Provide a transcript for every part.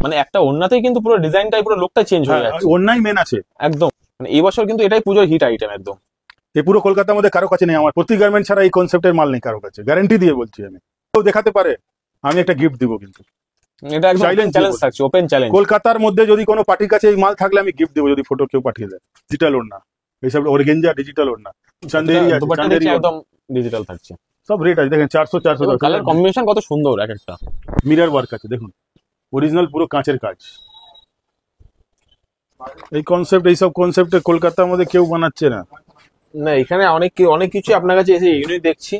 মানে একটা ওড়নাতেই কিন্তু পুরো ডিজাইনটাই পুরো লুকটা চেঞ্জ হয়ে যাচ্ছে। ওড়নাই মেন আছে একদম, মানে এই বছর কিন্তু এটাই পুজোর হিট আইটেম একদম। এই পুরো কলকাতার মধ্যে কারো কাছে নেই, আমার প্রতি গার্মেন্ট ছাড়া এই কনসেপ্টের মাল নেই কারো কাছে, গ্যারান্টি দিয়ে বলছি আমি। কেউ দেখাতে পারে, আমি একটা গিফট দিব, কিন্তু এটা একদম চ্যালেঞ্জ থাকছে, ওপেন চ্যালেঞ্জ। কলকাতার মধ্যে যদি কোনো পার্টির কাছে এই মাল থাকলে আমি গিফট দেবো, যদি ফটো কেউ পাঠিয়ে দেয়। ডিজিটাল ওড়না, এইসব অর্গেঞ্জা ডিজিটাল ওড়না, চান্দেরি আছে, চান্দেরি একদম ডিজিটাল থাকছে। সব রেট আছে দেখেন, 400 কালার কম্বিনেশন কত সুন্দর এক একটা। মিরর ওয়ার্ক আছে দেখুন, অরিজিনাল পুরো কাঁচের কাজ। এই কনসেপ্ট, এইসব কনসেপ্টে কলকাতার মধ্যে কেউ বানাচ্ছে না। না এখানে অনেক কিছু আপনার কাছে এসে ইউনিট দেখছি।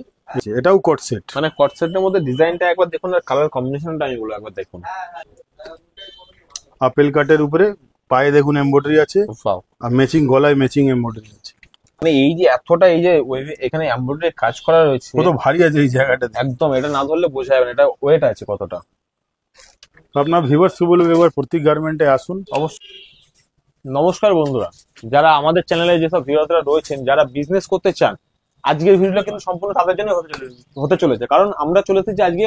এটাও কট সেট, মানে কট সেটের মধ্যে ডিজাইনটা একবার দেখুন, আর কালার কম্বিনেশনটা আমি বলবো একবার দেখুন। আপেল কাটের উপরে পায়ে দেখুন এমব্রয়ডারি আছে, আর ম্যাচিং গলায় ম্যাচিং এমব্রয়ডারি আছে। মানে এই যে এতটা এই যে এখানে এমব্রয়ডারি কাজ করা রয়েছে, কত ভারী আছে এই জায়গাটা, একদম এটা না ধরলে বোঝা যাবে না এটা ওয়েট আছে কতটা। আপনার ভিউয়ার্স বলবো এবার প্রতি গার্মেন্টে আসুন অবশ্যই। নমস্কার বন্ধুরা, যারা আমাদের চ্যানেলে যেসব ভিউয়াররা রয়েছেন, যারা বিজনেস করতে চান, আজকের ভিডিওটা কিন্তু সম্পূর্ণ তাদের জন্য হতে চলেছে। কারণ আমরা চলে এসেছি আজকে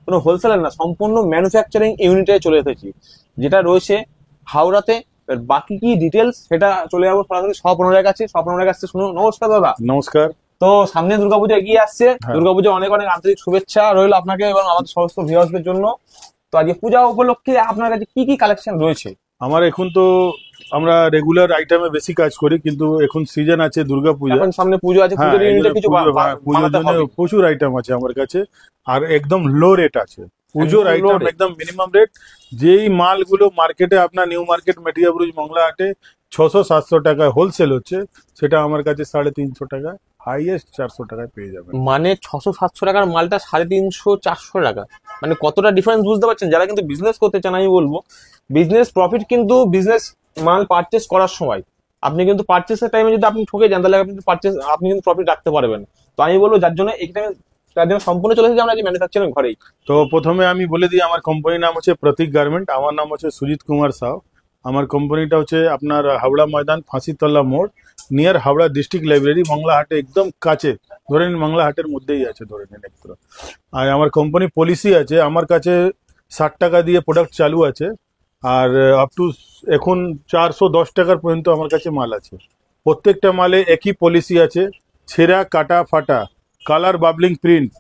কোনো হোলসেলার না, সম্পূর্ণ ম্যানুফ্যাকচারিং ইউনিটে চলে এসেছি, যেটা রয়েছে হাওড়াতে। বাকি কি ডিটেলস সেটা চলে যাবো সরাসরি স্বপনের কাছে। স্বপনের কাছে শুনুন। নমস্কার দাদা। নমস্কার। তো সামনে দুর্গাপুজো এগিয়ে আসছে, দুর্গাপুজো অনেক অনেক আন্তরিক শুভেচ্ছা রইল আপনাকে এবং আমাদের সমস্ত ভিউয়ার্সদের জন্য। তো আজকে পূজা উপলক্ষে আপনার কাছে কি কি কালেকশন রয়েছে? আমার এখন তো আমরা রেগুলার আইটেমে বেশি কাজ করি, কিন্তু এখন সিজন আছে দুর্গা পূজা, এখন সামনে পুজো আছে, পুজোর ইউনিটে কিছু পুজোর জন্য প্রচুর আইটেম আছে আমার কাছে, আর একদম লো রেট আছে পুজোর আইটেম, একদম মিনিমাম রেট। যেই মালগুলো মার্কেটে আপনার নিউ মার্কেট মেটিয়াবুরুজ মংলা হাটে 600-700 টাকায় হোলসেল হচ্ছে, সেটা আমার কাছে 350 টাকা, হাইয়েস্ট 400 টাকায় পেয়ে যাবেন। মানে 600-700 টাকার মালটা 350-400 টাকা, মানে কতটা ডিফারেন্স বুঝতে পারছেন? যারা কিন্তু বিজনেস করতে চান, আমি বলবো বিজনেস প্রফিট কিন্তু বিজনেস মাল পারচেস করার সময়, আপনি কিন্তু পারচেসের টাইমে যদি আপনি ঠকে যান তাহলে আপনি কিন্তু প্রফিট রাখতে পারবেন। তো আমি বলবো যার জন্য এখানে তার জন্য সম্পূর্ণ চলে এসেছি আমরা যে ম্যানুফ্যাকচারিং ঘরেই। তো প্রথমে আমি বলে দিই, আমার কোম্পানির নাম হচ্ছে প্রতীক গার্মেন্ট, আমার নাম হচ্ছে সুজিত কুমার সাউ। আমার কোম্পানিটা হচ্ছে আপনার হাওড়া ময়দান, ফাঁসিতলা মোড়, near Howrah district library, Mongla হাটে একদম কাছে, ধরে নিন মংলা হাটের মধ্যেই আছে, ধরে নিন একটু। আর আমার কোম্পানি পলিসি আছে, আমার কাছে 60 টাকা দিয়ে প্রোডাক্ট চালু আছে, আর আপ টু এখন 410 টাকার পর্যন্ত আমার কাছে মাল আছে। প্রত্যেকটা মালে একই পলিসি আছে, ছেঁড়া কাটা ফাটা, কালার বাবলিং প্রিন্ট,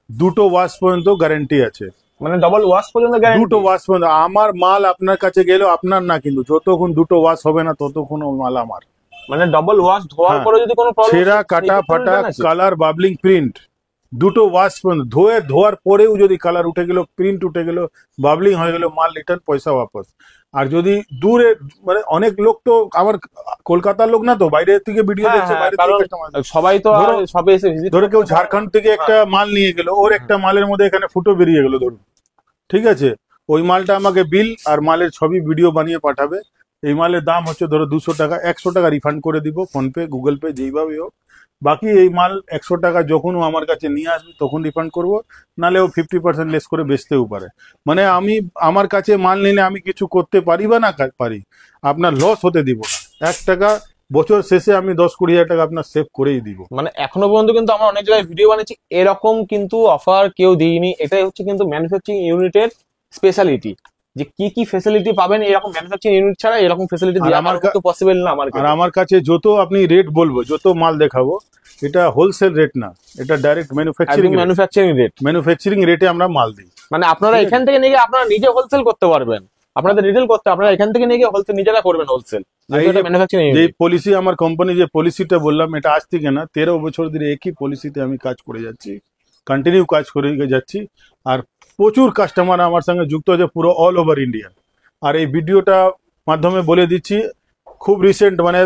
দুটো ওয়াশ পর্যন্ত গ্যারান্টি আছে। মানে ডাবল ওয়াশ পর্যন্ত গ্যারান্টি? দুটো ওয়াশ পর্যন্ত। আমার মাল আপনার কাছে গেল আপনার না, কিন্তু যতক্ষণ দুটো ওয়াশ হবে না ততক্ষণ মাল আমার। মানে ডাবল ওয়াশ ধোয়ার পরে যদি কোনো প্রবলেম, ছেঁড়া কাটা ফাটা, কালার বাবলিং প্রিন্ট, দুটো ওয়াশ পর্যন্ত, ধোয়ার পরেও যদি কালার উঠে গেল, প্রিন্ট উঠে গেল, বাবলিং হয়ে গেল, মাল রিটার্ন, পয়সা ওয়াপস। আর যদি দূরে, মানে অনেক লোক তো আমার কলকাতার লোক না, তো বাইরে থেকে ভিডিও দেখছে, বাইরে থেকে সবাই তো সবে এসে ভিজিট, ধরে কেউ ঝাড়খণ্ড থেকে একটা মাল নিয়ে গেল, ওর একটা মালের মধ্যে এখানে ফুটো বেরিয়ে গেল ধরুন, ঠিক আছে, ওই মালটা আমাকে বিল আর মালের ছবি ভিডিও বানিয়ে পাঠাবে। এই মালের দাম হচ্ছে ধরো 200 টাকা, 100 টাকা রিফান্ড করে দিব, ফোনপে গুগল পে যেইভাবে হোক। বাকি এই মাল 100 টাকা যখন ও আমার কাছে নিয়ে আসবে তখন রিফান্ড করবো, নাহলে ও 50% লেস করে বেচতেও পারে। মানে আমি আমার কাছে মাল নিলে আমি কিছু করতে পারি বা না পারি, আপনার লস হতে দিব না। 1 টাকা বছর শেষে আমি 10-20 হাজার টাকা আপনার সেভ করেই দিব। মানে এখনো পর্যন্ত কিন্তু আমরা অনেক জায়গায় ভিডিও বানিয়েছি, এরকম কিন্তু অফার কেউ দিইনি। এটাই হচ্ছে কিন্তু ম্যানুফ্যাকচারিং ইউনিটের স্পেশালিটি, যে কি কি ফ্যাসিলিটি পাবেন এরকম ম্যানুফ্যাকচারিং ইউনিট ছাড়া এরকম ফ্যাসিলিটি দিয়ে আমার তো পসিবল না। আর আমার কাছে যত আপনি রেট বলবো, যত মাল দেখাবো, এটা হোলসেল রেট না, এটা ডাইরেক্ট ম্যানুফ্যাকচারিং রেটে আমরা মাল দিই। মানে আপনারা এখান থেকে নিয়ে আপনারা নিজে হোলসেল করতে পারবেন, আপনাদের রিটেল করতে, আপনারা এখান থেকে নিয়ে হোলসেল নিজেরা করবেন হোলসেল। যে পলিসি আমার কোম্পানি, যে পলিসিটা বললাম, এটা আজ থেকে না, 13 বছর ধরে একই পলিসিতে আমি কাজ করে যাচ্ছি, কন্টিনিউ কাজ করে যাচ্ছি। আর প্রচুর কাস্টমার আমার সঙ্গে যুক্ত আছে পুরো অল ওভার ইন্ডিয়া। আর এই ভিডিওটা মাধ্যমে বলে দিচ্ছি, খুব রিসেন্ট, মানে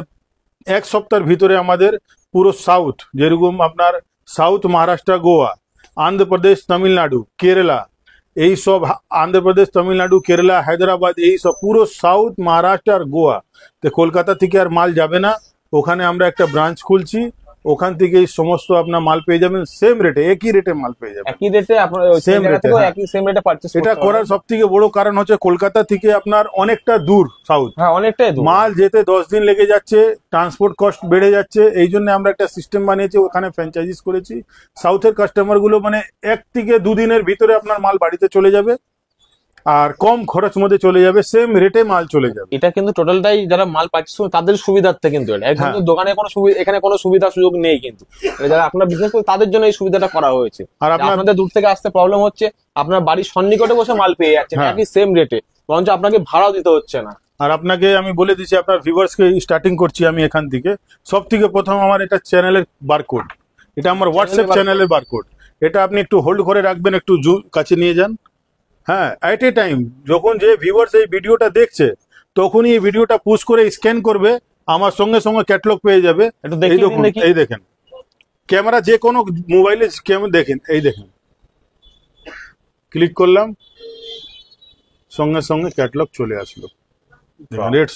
1 সপ্তাহের ভিতরে আমাদের পুরো সাউথ, যেরকম আপনার সাউথ, মহারাষ্ট্র, গোয়া, আন্ধ্রপ্রদেশ, তামিলনাড়ু, কেরালা, এই সব, আন্ধ্রপ্রদেশ, তামিলনাড়ু, কেরালা, হায়দ্রাবাদ, এই সব পুরো সাউথ, মহারাষ্ট্র আর গোয়া। তো কলকাতা থেকে আর মাল যাবে না, ওখানে আমরা একটা ব্রাঞ্চ খুলছি, ওখান থেকে সমস্ত আপনার মাল পেয়ে যাবেন সেম রেটে, একই রেটে মাল পেয়ে যাবেন, একই রেটে, আপনারা সেম রেটে পারচেজ। এটা করার সবথেকে বড় কারণ হচ্ছে কলকাতা থেকে আপনার অনেকটা দূর সাউথ, অনেকটাই দূর, মাল যেতে 10 দিন লেগে যাচ্ছে, ট্রান্সপোর্ট কস্ট বেড়ে যাচ্ছে। এই জন্য আমরা একটা সিস্টেম বানিয়েছি, ওখানে ফ্র্যাঞ্চাইজিস করেছি। সাউথের কাস্টমার গুলো মানে 1 থেকে 2 দিনের ভিতরে আপনার মাল বাড়িতে চলে যাবে, আর কম খরচ মধ্যে চলে যাবে, সেম রেটে মাল চলে যাবে। এটা কিন্তু টোটালটাই যারা মাল পাচ্ছে তাদের সুবিধার্থে কিন্তু এটা কিন্তু দোকানে কোনো সুবিধা, এখানে কোনো সুবিধা সুযোগ নেই কিন্তু যারা আপনার বিজনেস করে তাদের জন্য এই সুবিধাটা করা হয়েছে। আর আপনাদের দূর থেকে আসতে প্রবলেম হচ্ছে, আপনার বাড়ির সন্নিকটে বসে মাল পেয়ে যাচ্ছেন একই সেম রেটে, বরঞ্চ আপনাকে ভাড়াও দিতে হচ্ছে না। আর আপনাকে আমি বলে দিচ্ছি, আপনার ভিউয়ার্সকে স্টার্টিং করছি আমি এখান থেকে। সব থেকে প্রথম আমার এটা চ্যানেলের বারকোড, এটা আমার হোয়াটসঅ্যাপ চ্যানেলের বারকোড। এটা আপনি একটু হোল্ড করে রাখবেন, একটু কাছে নিয়ে যান। হ্যাঁ, এট এ টাইম যখন যে ভিউয়ার্স এই ভিডিওটা দেখছে তখনই এই ভিডিওটা পুশ করে স্ক্যান করবে, আমার সঙ্গে সঙ্গে ক্যাটালগ পেয়ে যাবে। এই দেখুন, এই দেখেন ক্যামেরা, যে কোনো মোবাইলে ক্যামেরা দেখেন, এই দেখেন ক্লিক করলাম, সঙ্গে সঙ্গে ক্যাটালগ চলে আসলো। রেট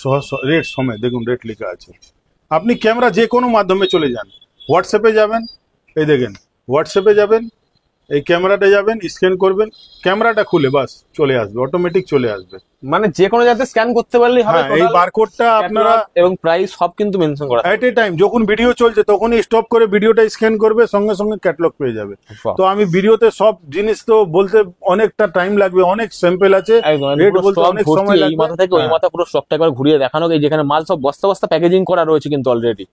রেট সময় দেখুন, রেট লেখা আছে। আপনি ক্যামেরা যে কোনো মাধ্যমে চলে যান, হোয়াটসঅ্যাপে যাবেন, এই দেখেন হোয়াটসঅ্যাপে যাবেন, এই ক্যামেরাটা যাবেন, স্ক্যান করবেন, ক্যামেরাটা খুলে বাস চলে আসবে, অটোমেটিক চলে আসবে। মানে যে কোনো যাতে স্ক্যান করতে পারলেই হবে। এই বারকোডটা আপনারা এবং প্রাইস সব কিন্তু মেনশন করা এট এ টাইম, যখন ভিডিও চলছে তখনই স্টপ করে ভিডিওটা স্ক্যান করবে, সঙ্গে সঙ্গে ক্যাটালগ পেয়ে যাবে। তো আমি ভিডিওতে সব জিনিস তো বলতে অনেকটা টাইম লাগবে, অনেক স্যাম্পল আছে, রেট বলতে অনেক সময় লাগবে। এই মাথা থেকে ওই মাথা পুরো স্টকটা একবার ঘুরিয়ে দেখানো, এই যেখানে মাল সব বস্তা বস্তা প্যাকেজিং করা রয়েছে কিন্তু অলরেডি।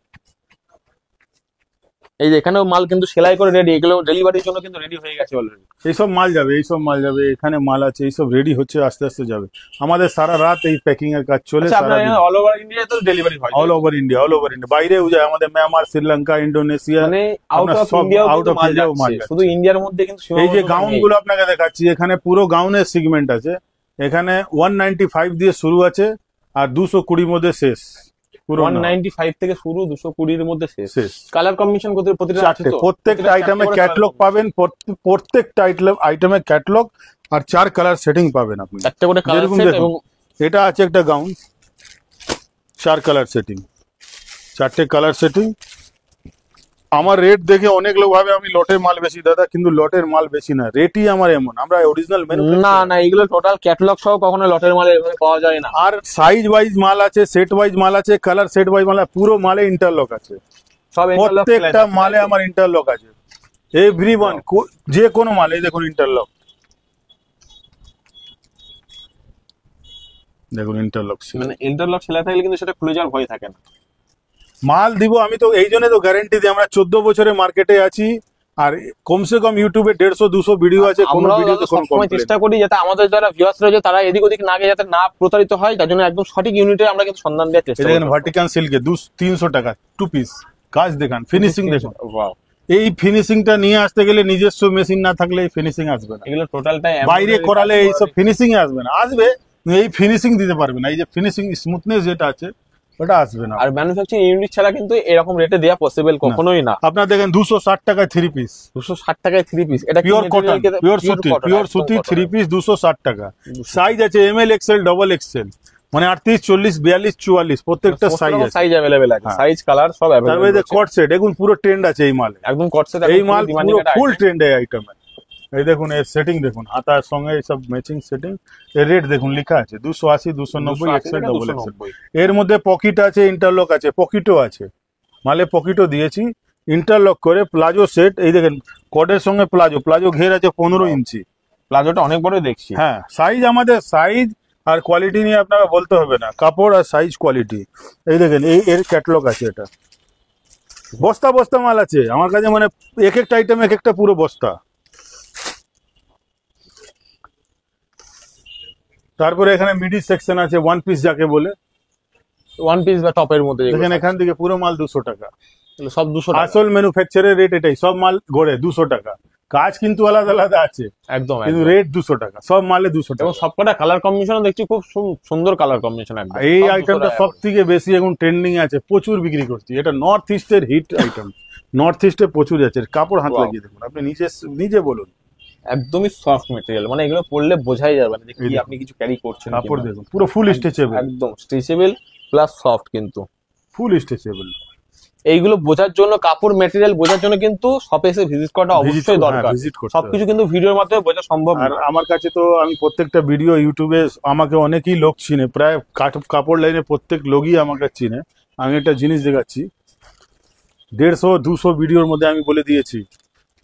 এই যে এখানেও মাল কিন্তু সেলাই করে রেডি, এগুলো ডেলিভারির জন্য কিন্তু রেডি হয়ে গেছে অলরেডি। এইসব মাল যাবে, এইসব মাল যাবে, এখানে মাল আছে, এইসব রেডি হচ্ছে, আস্তে আস্তে যাবে। আমাদের সারা রাত এই প্যাকিং এর কাজ চলে, অল ওভার ইন্ডিয়া তো ডেলিভারি হয়, all over India, all over India, বাইরেও যায় আমাদের, মিয়ানমার, শ্রীলঙ্কা, ইন্ডোনেশিয়া, মানে আউট অফ মাল যাচ্ছে, শুধু ইন্ডিয়ার মধ্যে কিন্তু। এই যে গাউন গুলো আপনাকে দেখাচ্ছি, এখানে পুরো গাউনের সেগমেন্ট আছে। এখানে 195 দিয়ে শুরু আছে আর 220 মধ্যে শেষ। 195 থেকে শুরু, 220 এর মধ্যে শেষ। কালার কম্বিনেশন করতে প্রত্যেকটা আইটেমে ক্যাটালগ পাবেন, প্রত্যেকটা আইটেমে ক্যাটালগ আর 4 কালার সেটিং পাবেন আপনি। একটা করে কালার সেট, এবং এটা আছে একটা গাউন 4 কালার সেটিং, 4টে কালার সেটিং। আমার রেট দেখে অনেক লোক ভাবে আমি লটের মাল বেশি দাদা, কিন্তু লটের মাল বেশি না, রেটই আমার এমন। আমরা অরিজিনাল না না, এগুলো টোটাল ক্যাটালগ সহ কখনো লটের মাল এভাবে পাওয়া যায় না। আর সাইজ ওয়াইজ মাল আছে, সেট ওয়াইজ মাল আছে, কালার সেট ওয়াইজ মাল, পুরো মালে ইন্টারলক আছে, সব প্রত্যেকটা মালে আমার ইন্টারলক আছে। এভরিওয়ান, যে কোনো মাল, এই দেখুন ইন্টারলক, দেখুন ইন্টারলক। মানে ইন্টারলক সেলাই থাকলে কিন্তু সেটা খুলে যাওয়ার ভয় থাকে না। মাল দিব আমি তো, এই জন্য তো গ্যারান্টি দিই, আমরা 14 বছরে মার্কেটে আছি, আর কমসে কম ইউটিউবে 150-200 ভিডিও আছে, কোনো ভিডিওতে কোনো সময় চেষ্টা করি যাতে আমাদের যারা ভিউয়ার্স রয়েছে তারা এদিক ওদিক না গিয়ে যাতে না প্রতারিত হয়, তার জন্য একদম সঠিক ইউনিটে আমরা কিন্তু সন্ধান দেওয়ার চেষ্টা করি। দেখেন ভার্টিকান সিল্কে 300 টাকা 2 পিস, কাজ দেখান, ফিনিশিং দেখুন। এই ফিনিশিংটা নিয়ে আসতে গেলে নিজস্ব মেশিন না থাকলে এই ফিনিশিং আসবে না। এগুলো টোটালটাই বাইরে করালে এইসব ফিনিশিং আসবে না, আসবে এই ফিনিশিং দিতে পারবে না, এই যে ফিনিশিং স্মুথনেস যেটা আছে ওটা আসবে না। আর ম্যানুফ্যাকচারিং ইউনিট ছাড়া কিন্তু এরকম রেটে দেওয়া পসিবল কখনোই না। আপনার দেখেন 260 টাকায় 3 পিস, 260 টাকায় 3 পিস, এটা পিওর কটন, পিওর সুতি 3 পিস 260 টাকা। সাইজ আছে এমএল, এক্সএল, ডবল এক্সএল, মানে 38, 40, 42, 44 প্রত্যেকটা সাইজ আছে, সাইজ अवेलेबल আছে, সাইজ কালার সব अवेलेबल। তারপরে কট সেট, দেখুন পুরো ট্রেন্ড আছে এই মালে, একদম কট সেট, এই মাল পুরো ফুল ট্রেন্ড এই আইটেমে। এই দেখুন এর সেটিং দেখুন, হাতার সঙ্গে সব ম্যাচিং সেটিং। এর রেট দেখুন লেখা আছে 280, 290, এক্সেল, ডবল এক্সেল। এর মধ্যে পকেট আছে, ইন্টারলক আছে, পকেটও আছে, মালে পকেটও দিয়েছি ইন্টারলক করে। প্লাজো সেট, এই দেখেন কটের সঙ্গে প্লাজো ঘের আছে 15 ইঞ্চি, প্লাজোটা অনেক বড় দেখছি। হ্যাঁ, সাইজ আমাদের সাইজ আর কোয়ালিটি নিয়ে আপনারা বলতে হবে না, কাপড় আর সাইজ কোয়ালিটি। এই দেখেন এর ক্যাটালগ আছে, এটা বস্তা বস্তা মাল আছে আমার কাছে, মানে এক একটা আইটেম এক একটা পুরো বস্তা। তারপরে এখানে মিডি সেকশন আছে, 1 পিস যাকে বলে, 1 পিস বা টপের মধ্যে। দেখেন এখান থেকে পুরো মাল 200 টাকা, সব 200 টাকা। আসল ম্যানুফ্যাকচারের রেট এটাই, সব মাল গড়ে 200 টাকা, কাজ কিন্তু আলাদা আলাদা আছে একদম, কিন্তু রেট 200 টাকা, সব মালে 200 টাকা। এবং সবকটা কালার কম্বিনেশন দেখছি খুব সুন্দর কালার কম্বিনেশন একদম। এই আইটেমটা সব থেকে বেশি এখন ট্রেন্ডিং আছে, প্রচুর বিক্রি করছি। এটা নর্থ ইস্টের হিট আইটেম, নর্থ ইস্টে প্রচুর আছে। কাপড় হাত লাগিয়ে দেখুন, আপনি নিজে বলুন, একদমই সফট ম্যাটেরিয়াল, মানে এগুলো পরলে বোঝাই যাবে না যে আপনি কিছু ক্যারি করছেন। কাপড় দেখুন পুরো ফুল স্ট্রেচেবল, একদম স্ট্রেচেবল প্লাস সফট, কিন্তু ফুল স্ট্রেচেবল। এইগুলো বোঝার জন্য, কাপড় ম্যাটেরিয়াল বোঝার জন্য কিন্তু শপে এসে ভিজিট করাটা অবশ্যই দরকার। সবকিছু কিন্তু ভিডিওর মাধ্যমে বোঝা সম্ভব না। আর আমার কাছে তো আমি প্রত্যেকটা ভিডিও ইউটিউবে আমাকে অনেকেই লোক চিনে, প্রায় কাপড় লাইনে প্রত্যেক লোকই আমাকে চিনে। আমি একটা জিনিস দেখাচ্ছি, 150-200 ভিডিওর মধ্যে আমি বলে দিয়েছি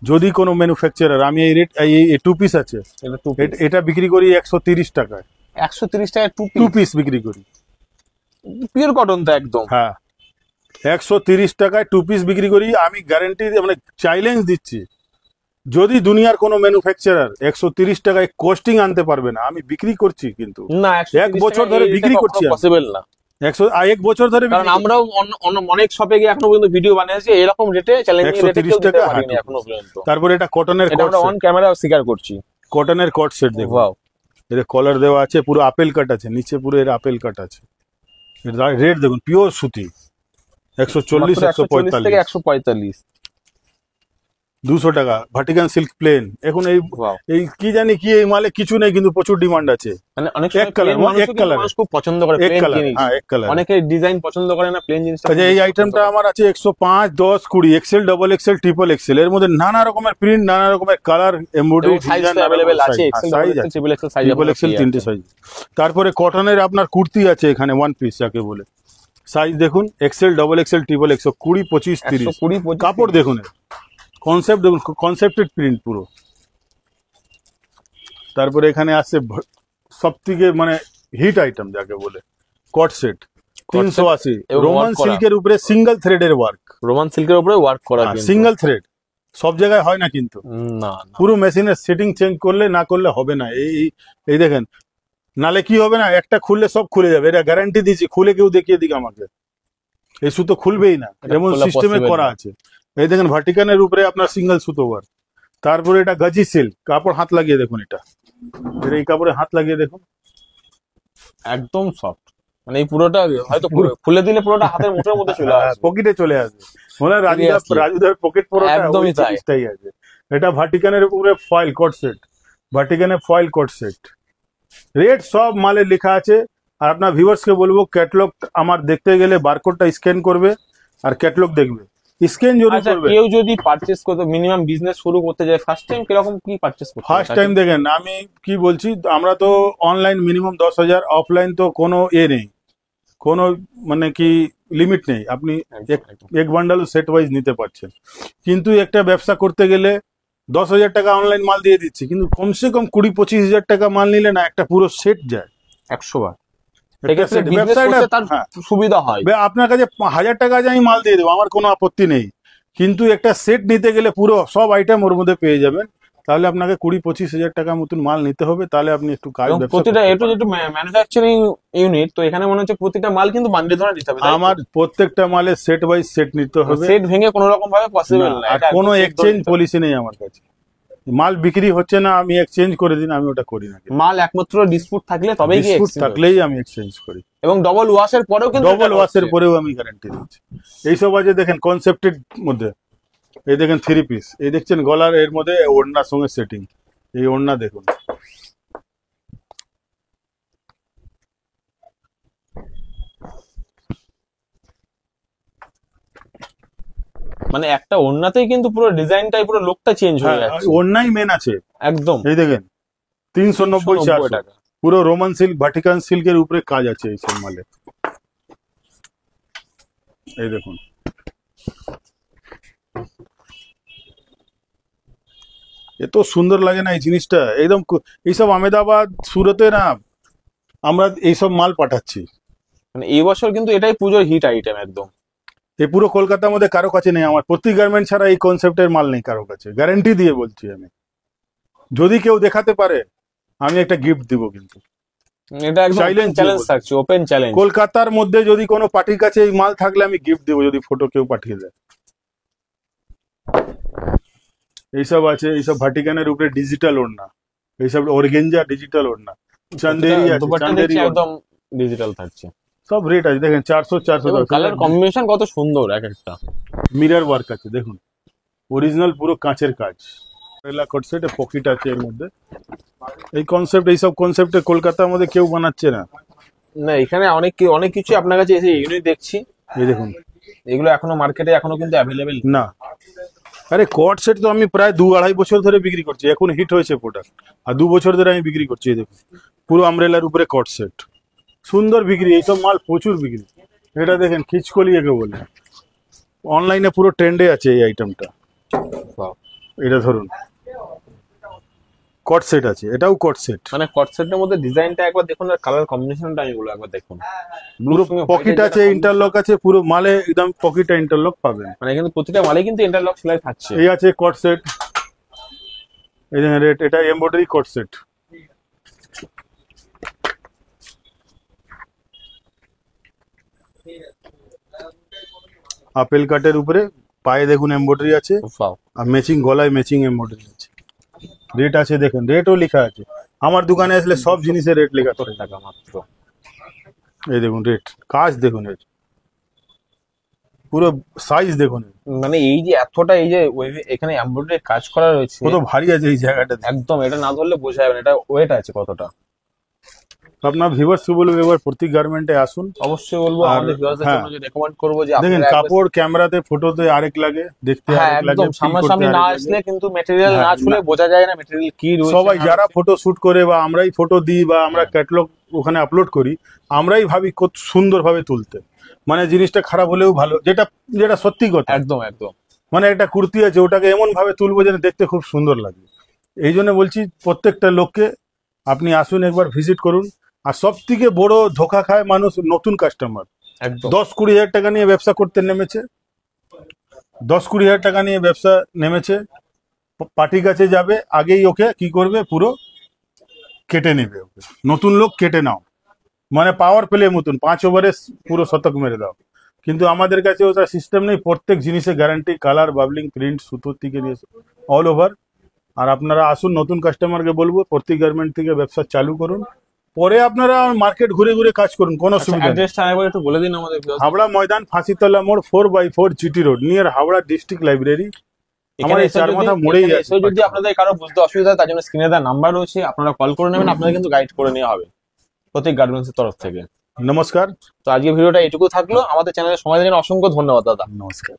যদি কোনো ম্যানুফ্যাকচারার, আমি এই রেট এই 2 পিস আছে, এটা টু এটা বিক্রি করি 130 টাকায়। 130 টাকা 2 পিস বিক্রি করি, পিওর কটন তো একদম। হ্যাঁ 130 টাকায় 2 পিস বিক্রি করি। আমি গ্যারান্টি মানে চ্যালেঞ্জ দিচ্ছি, যদি দুনিয়ার কোনো ম্যানুফ্যাকচারার 130 টাকায় কস্টিং আনতে পারবে না, আমি বিক্রি করছি কিন্তু না, 1 বছর ধরে বিক্রি করছি আমি। পসিবল না, 1 বছর ধরে কারণ আমরাও অন্য অনেক শপে গিয়ে এখনো পর্যন্ত ভিডিও বানিয়েছি এরকম রেটে, চ্যালেঞ্জিং রেটে 130 টাকা হাঁটু। এখনো পর্যন্ত। তারপরে এটা কটনের এটা আমরা অন ক্যামেরা স্বীকার করছি। কটনের কট সেট দেখো, ওয়াও, এর কলার দেওয়া আছে, পুরো আপেল কাট আছে, নিচে পুরো এর আপেল কাট আছে। এর রেট দেখুন, পিওর সুতি, 140 140 থেকে 145 145। 200 টাকা ভাটিকান সিল্ক প্লেন। এখন ওয়াও, এই কি জানি কি, এই মালে কিছু নেই কিন্তু প্রচুর ডিমান্ড আছে। মানে অনেক এক কালার, এক কালার, মানুষ খুব পছন্দ করে এক প্লেন কালার, জিনিস। হ্যাঁ এক কালার। অনেকে ডিজাইন পছন্দ করে না, প্লেন জিনিসটা। কাজে এই আইটেমটা আমার আছে 105, 10, 20, XL, double XL, triple XL. এর মধ্যে নানা রকমের প্রিন্ট, নানা রকমের কালার, এমব্রয়ডারি, সাইজ अवेलेबल আছে, XL, double XL, triple XL size, triple XL, 3টে সাইজ। তারপরে কটনের আপনার কুর্তি আছে এখানে 1 পিস যাকে বলে, সাইজ দেখুন, XL, double XL, triple XL, 20, 25, 30। 120, 25। কাপড় দেখুন, কনসেপ্ট দেখুন, কনসেপ্টেড প্রিন্ট পুরো। তারপরে এখানে আছে সব থেকে মানে হিট আইটেম যাকে বলে কট সেট, 380। এবং রোমান work করা। সিল্কের উপরে সিঙ্গেল থ্রেডের ওয়ার্ক, রোমান সিল্কের উপরে ওয়ার্ক করা কিন্তু। সিঙ্গেল থ্রেড, সব জায়গায় হয় না কিন্তু। না না, পুরো মেশিনের সেটিং চেঞ্জ করলে না করলে হবে না। এই দেখেন, নালে কি হবে না, একটা খুললে সব খুলে যাবে, এটা গ্যারান্টি দিচ্ছি। খুলে কেউ দেখিয়ে দিক আমাকে, এই সুতো খুলবেই না, এটা যেমন খোলা সিস্টেমে possible করা না। আছে। এই দেখেন ভাটিকানের উপরে আপনার সিঙ্গেল সুতো ওয়ার্ক। তারপরে এটা গাজি সিল্ক, কাপড় হাত লাগিয়ে দেখুন, এটা এই কাপড়ে হাত লাগিয়ে দেখুন, একদম সফট। মানে এই পুরোটা হয়তো খুলে দিলে পুরোটা হাতের মুঠোর মধ্যে চলে আসবে। পকেটে চলে আসবে। মনে হয় Seriously। রাজুদার পকেট পরোটা একদমই ওই তাই। জিনিসটাই আছে। এটা ভাটিকানের উপরে ফয়েল কোট সেট, ভাটিকানের ফয়েল কোট সেট। রেট সব মালে লেখা আছে। আর আপনার ভিউয়ার্সকে বলবো, ক্যাটালগ আমার দেখতে গেলে বারকোডটা স্ক্যান করবে আর ক্যাটালগ দেখবে, স্ক্যান যদি আচ্ছা, করবে। কেউ যদি পারচেজ করতে, মিনিমাম বিজনেস শুরু করতে যায়, ফার্স্ট টাইম কিরকম কি পারচেজ করতে হয়? ফার্স্ট টাইম দেখেন, আমি কি বলছি, আমরা তো অনলাইন মিনিমাম 10,000, অফলাইন তো কোনো নেই, কোনো মানে কি লিমিট নেই। আপনি এক বান্ডাল সেট ওয়াইজ নিতে পারছেন। কিন্তু একটা ব্যবসা করতে গেলে 10,000 টাকা অনলাইন মাল দিয়ে দিচ্ছি, কিন্তু কমসে কম 20-25 হাজার টাকা মাল নিলে না একটা পুরো সেট যায়। 100 বার। একটা এক্ষেত্রে set, business ব্যবসাটা করতে তার হ্যাঁ, সুবিধা হয়। আপনার কাছে 1,000 টাকা আছে, আমি মাল দিয়ে দেবো, আমার কোনো আপত্তি নেই। কিন্তু একটা সেট নিতে গেলে পুরো সব আইটেম ওর মধ্যে পেয়ে যাবেন, তাহলে আপনাকে 20-25 হাজার টাকা মতন মাল নিতে হবে, তাহলে আপনি একটু কাজ এবং ব্যবসা প্রতিটা করতে এটু পারবেন। যেটু ম্যানুফ্যাকচারিং ইউনিট, তো এখানে মনে হচ্ছে প্রতিটা মাল কিন্তু বান্ডিল ধরে নিতে হবে। আমার প্রত্যেকটা মালে সেট ওয়াইজ সেট নিতে হবে, সেট ভেঙে কোনো রকম ভাবে পসিবল না, না। আর এটা একদম কোনো set ধরে এক্সচেঞ্জ নিতে হবে। পলিসি নেই আমার কাছে। মাল বিক্রি হচ্ছে না, আমি এক্সচেঞ্জ করে দিন, আমি ওটা করি না। মাল একমাত্র ডিসপুট থাকলে তবেই গিয়ে ডিসপুট exchange হবে। থাকলেই আমি এক্সচেঞ্জ করি। এবং ডবল ওয়াশের পরেও কিন্তু ডবল এটা ওয়াশের হচ্ছে। পরেও আমি গ্যারান্টি দিচ্ছি। এইসব আছে দেখেন কনসেপ্টের মধ্যে, এই দেখেন 3 পিস, এই দেখছেন গলার এর মধ্যে ওড়নার সঙ্গে সেটিং, এই ওড়না দেখুন। মানে একটা ওড়নাতেই কিন্তু পুরো ডিজাইনটাই, পুরো লুকটা চেঞ্জ হয়ে হ্যাঁ, যাচ্ছে ওড়নাই মেন আছে। একদম। এই দেখেন 390-400 টাকা। পুরো রোমান সিল্ক, ভাটিকান সিল্কের উপরে কাজ আছে এইসব মালে। এই দেখুন, এত সুন্দর লাগে না এই জিনিসটা, একদম এইসব আহমেদাবাদ, সুরতে না আমরা এইসব মাল পাঠাচ্ছি। মানে এই বছর কিন্তু এটাই পুজোর হিট আইটেম একদম। এই পুরো কলকাতার মধ্যে কারো কাছে নেই, আমার প্রতি গার্মেন্ট ছাড়া এই কনসেপ্টের মাল নেই কারো কাছে, গ্যারান্টি দিয়ে বলছি আমি। যদি কেউ দেখাতে পারে আমি একটা গিফট দিব, কিন্তু এটা একদম Challenge চ্যালেঞ্জ দিয়ে থাকছে, ওপেন চ্যালেঞ্জ। কলকাতার মধ্যে যদি কোনো পার্টির কাছে এই মাল থাকলে আমি গিফট দেবো, যদি ফটো কেউ পাঠিয়ে দেয়। এইসব আছে, এইসব ভাটিকানের উপরে ডিজিটাল ওড়না, এইসব অর্গেঞ্জা ডিজিটাল ওড়না, চান্দেরি আছে, দুপাট্টা চান্দেরি দেখছি ওড়না। একদম ডিজিটাল থাকছে। সব রেট আছে দেখেন, 400 কালার কম্বিনেশন কত সুন্দর এক একটা। মিরর ওয়ার্ক আছে দেখুন, অরিজিনাল পুরো কাঁচের কাজ। কোট সেট, পকেট আছে এর মধ্যে। এই কনসেপ্ট, এইসব কনসেপ্টে কলকাতার মধ্যে কেউ বানাচ্ছে না। না, এখানে অনেক কিছু আপনার কাছে এসে ইউনিট দেখছি। এই দেখুন, এগুলো এখনো মার্কেটে এখনো কিন্তু অ্যাভেলেবেল। না আরে কট সেট তো আমি প্রায় 2-2.5 বছর ধরে বিক্রি করছি, এখন হিট হয়েছে প্রোডাক্ট, আর 2 বছর ধরে আমি বিক্রি করছি। এই দেখুন পুরো আমব্রেলার উপরে কট সেট, সুন্দর বিক্রি, এইসব মাল প্রচুর বিক্রি। এটা দেখেন খিচকলি একে বলে, অনলাইনে পুরো ট্রেন্ডে আছে এই আইটেমটা। এটা ধরুন কট সেট আছে, এটাও কট সেট। মানে কট সেটের মধ্যে ডিজাইনটা একবার দেখুন, আর কালার কম্বিনেশনটা আমি বলবো একবার দেখুন। পুরো পকেট আছে, ইন্টারলক আছে, পুরো মালে একদম পকেটে ইন্টারলক পাবেন। মানে কিন্তু প্রতিটা মালে কিন্তু ইন্টারলক সেলাই থাকছে। এই আছে কট সেট, এই দেখেন রেট, এটা এমব্রয়ডারি কট সেট। আপেল কাটের উপরে পায়ে দেখুন এমব্রয়ডারি আছে, Wow, আর ম্যাচিং গলায় ম্যাচিং এমব্রয়ডারি আছে। রেট আছে দেখেন, রেটও লেখা আছে। আমার দোকানে আসলে সব জিনিসের রেট লেখা 70 থাকে। টাকা মাত্র। এই দেখুন রেট, কাজ দেখুন এর, পুরো সাইজ দেখুন এর। মানে এই যে এতটা এই যে এখানে এমব্রয়ডারি কাজ করা রয়েছে, কত ভারী আছে এই জায়গাটা। একদম এটা না ধরলে বোঝা যাবে না এটা ওয়েট আছে কতটা। আপনার ভিউয়ার্স বলবো এবার প্রতীক গার্মেন্টে আসুন। অবশ্যই বলবো আর আমাদের ভিউয়ারদের হ্যাঁ, জন্য যে রেকমেন্ড করবো যে দেখেন আপনারা একবার- কাপড় ক্যামেরাতে ফটোতে আরেক লাগে, দেখতে হ্যাঁ আরেক লাগে, একদম feel সামনাসামনি করতে না আরেক আসলে লাগে। কিন্তু মেটেরিয়াল হ্যাঁ, না ছুলে না। বোঝা যায় না মেটেরিয়াল কি রয়েছে। সবাই না যারা রয়েছে। ফটো শুট করে বা আমরাই ফটো দিই বা আমরা ক্যাটালগ ওখানে আপলোড করি, আমরাই ভাবি কত সুন্দরভাবে তুলতে, মানে জিনিসটা খারাপ হলেও ভালো, যেটা যেটা সত্যি কথা। একদম একদম মানে একটা কুর্তি আছে, ওটাকে এমন ভাবে তুলবো যেন দেখতে খুব সুন্দর লাগে। এই জন্য বলছি প্রত্যেকটা লোককে আপনি আসুন, একবার ভিজিট করুন। আর সব থেকে বড় ধোকা খায় মানুষ, নতুন কাস্টমার একদম 10-20 হাজার টাকা নিয়ে ব্যবসা করতে নেমেছে, 10-20 হাজার টাকা নিয়ে ব্যবসা নেমেছে, পার্টি কাছে যাবে, আগেই ওকে কি করবে, পুরো কেটে নেবে ওকে। নতুন লোক কেটে নাও, মানে পাওয়ার প্লে মতন 5 ওভারে পুরো শতক মেরে দাও। কিন্তু আমাদের কাছে ওটা সিস্টেম নেই, প্রত্যেক জিনিসে গ্যারান্টি, কালার, বাবলিং, প্রিন্ট, সুতোর থেকে নিয়ে অল ওভার। আর আপনারা আসুন, নতুন কাস্টমারকে বলবো প্রত্যেক গার্মেন্ট থেকে ব্যবসা চালু করুন, পরে আপনারা মার্কেট ঘুরে ঘুরে কাজ করুন, কোনো অসুবিধা নেই। অ্যাড্রেসটা আরেকবার একটু বলে দিন আমাদের viewers। হাওড়া ময়দান, ফাঁসিতলা মোড়, 4/4 GT road, near Howrah district library. আমার এখানে এই চার মাথা মোড়েই আছে। এসে যদি আপনাদের কারো বুঝতে অসুবিধা হয় তার জন্য স্ক্রিনে দেওয়া নাম্বার রয়েছে, আপনারা কল করে নেবেন, আপনাদের কিন্তু গাইড করে নেওয়া হবে প্রত্যেক গার্মেন্টস এর তরফ থেকে। নমস্কার। তো আজকে ভিডিওটা এটুকু থাকলো, আমাদের চ্যানেলে সময় দেওয়ার জন্য অসংখ্য ধন্যবাদ দাদা। নমস্কার।